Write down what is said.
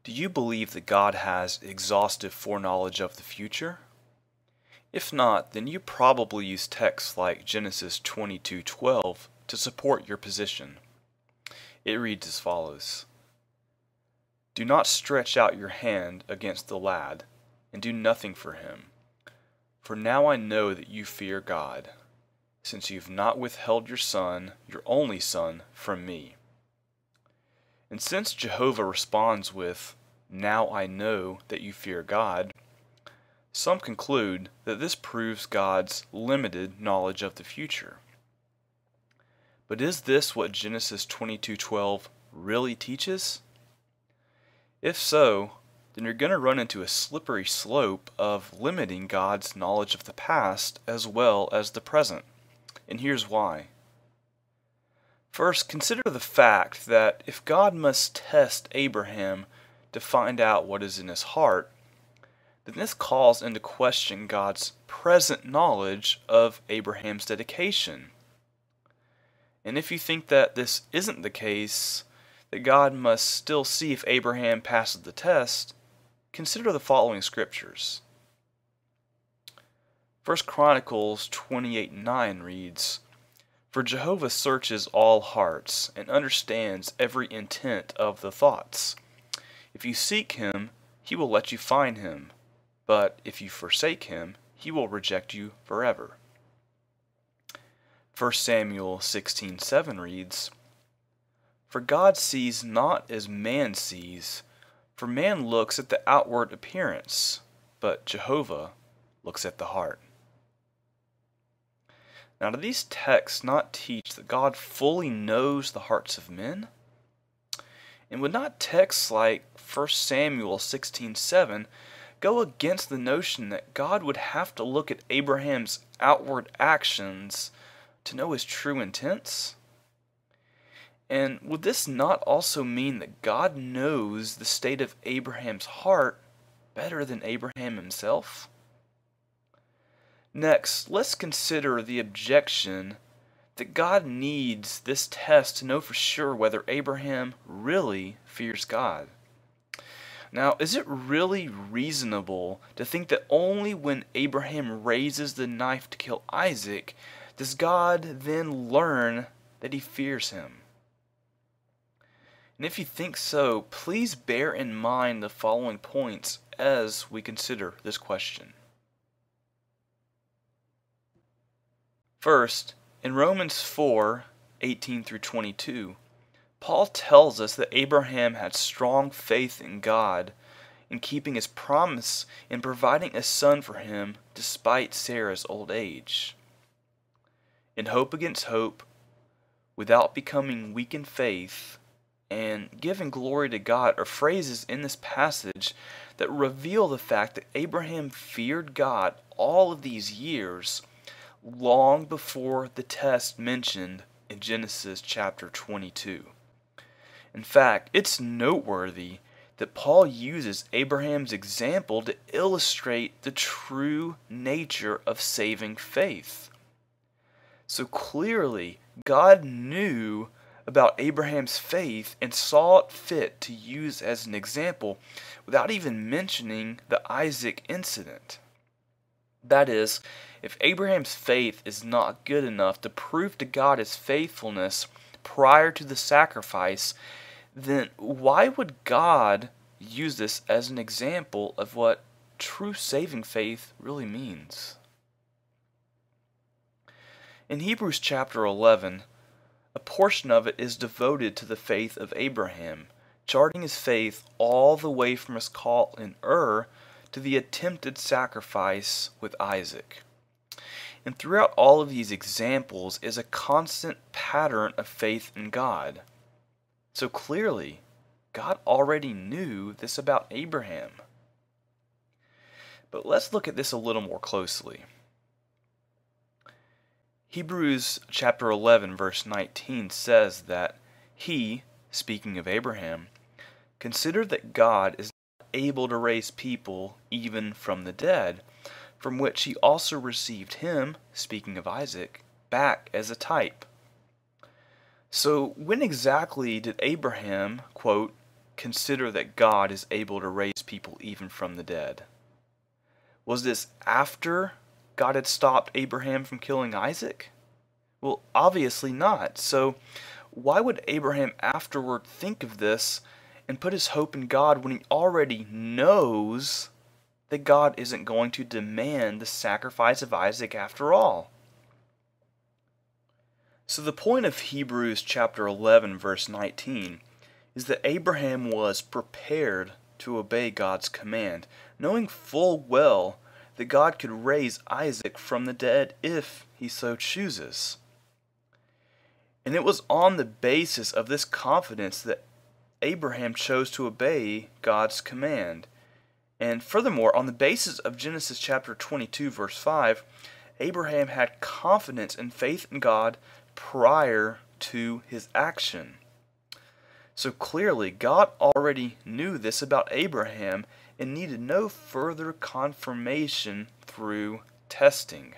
Do you believe that God has exhaustive foreknowledge of the future? If not, then you probably use texts like Genesis 22:12 to support your position. It reads as follows: Do not stretch out your hand against the lad, and do nothing for him. For now I know that you fear God, since you have not withheld your son, your only son, from me. And since Jehovah responds with, Now I know that you fear God, some conclude that this proves God's limited knowledge of the future. But is this what Genesis 22:12 really teaches? If so, then you're going to run into a slippery slope of limiting God's knowledge of the past as well as the present. And here's why. First, consider the fact that if God must test Abraham to find out what is in his heart, then this calls into question God's present knowledge of Abraham's dedication. And if you think that this isn't the case, that God must still see if Abraham passes the test, consider the following scriptures. 1 Chronicles 28:9 reads, For Jehovah searches all hearts, and understands every intent of the thoughts. If you seek him, he will let you find him. But if you forsake him, he will reject you forever. 1 Samuel 16:7 reads, For God sees not as man sees, for man looks at the outward appearance, but Jehovah looks at the heart. Now, do these texts not teach that God fully knows the hearts of men? And would not texts like 1 Samuel 16:7 go against the notion that God would have to look at Abraham's outward actions to know his true intents? And would this not also mean that God knows the state of Abraham's heart better than Abraham himself? Next, let's consider the objection that God needs this test to know for sure whether Abraham really fears God. Now, is it really reasonable to think that only when Abraham raises the knife to kill Isaac does God then learn that he fears him? And if you think so, please bear in mind the following points as we consider this question. First, in Romans 4:18 through 22, Paul tells us that Abraham had strong faith in God in keeping his promise in providing a son for him despite Sarah's old age. In hope against hope, without becoming weak in faith, and giving glory to God are phrases in this passage that reveal the fact that Abraham feared God all of these years, long before the test mentioned in Genesis chapter 22. In fact, it's noteworthy that Paul uses Abraham's example to illustrate the true nature of saving faith. So clearly, God knew about Abraham's faith and saw it fit to use as an example without even mentioning the Isaac incident. That is, if Abraham's faith is not good enough to prove to God his faithfulness prior to the sacrifice, then why would God use this as an example of what true saving faith really means? In Hebrews chapter 11, a portion of it is devoted to the faith of Abraham, charting his faith all the way from his call in Ur to the attempted sacrifice with Isaac. And throughout all of these examples is a constant pattern of faith in God. So clearly, God already knew this about Abraham. But let's look at this a little more closely. Hebrews chapter 11 verse 19 says that he, speaking of Abraham, considered that God is not able to raise people even from the dead, from which he also received him, speaking of Isaac, back as a type. So when exactly did Abraham, quote, consider that God is able to raise people even from the dead? Was this after God had stopped Abraham from killing Isaac? Well, obviously not. So why would Abraham afterward think of this and put his hope in God when he already knows that God isn't going to demand the sacrifice of Isaac after all? So the point of Hebrews chapter 11 verse 19 is that Abraham was prepared to obey God's command, knowing full well that God could raise Isaac from the dead if he so chooses. And it was on the basis of this confidence that Abraham chose to obey God's command. And furthermore, on the basis of Genesis chapter 22 verse 5, Abraham had confidence and faith in God prior to his action. So clearly, God already knew this about Abraham and needed no further confirmation through testing.